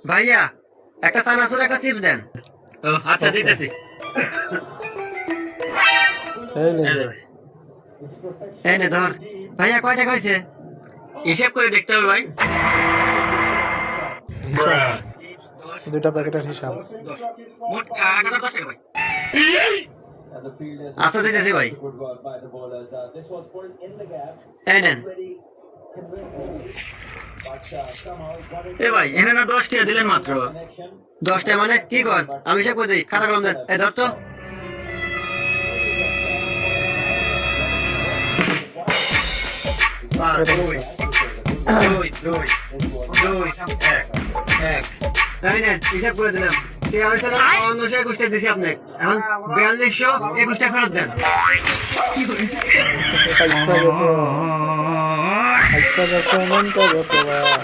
ভাইয়া একটা চানাচুর একটা চিপস দেন। ও আচ্ছা দিতেছি। এই নে, এই যে ভাই, এই নে ধর। ভাইয়া কয় টাকা হয়েছে? হিসাব করে দেখতে হবে ভাই। হিসাব, দুইটা প্যাকেটের হিসাব। মোট 1010 টাকা ভাই। আচ্ছা দিতেছি ভাই। এই নেন। এ ভাই এনে না 10 টাকা দিলেন মাত্র। 10টা মানে কি কর? আমি হিসাব করে দিই, খাতা কলম দেন। এই ধর তো। দুই দুই দুই দুই এক এক। এই নেন, হিসাব করে দিলাম। ঠিক আছে, 5121 দিছি আপনি। এখন 4221 ফেরত দেন। পয়সা গেছে, পয়সা গেছে, মনটা গেছে।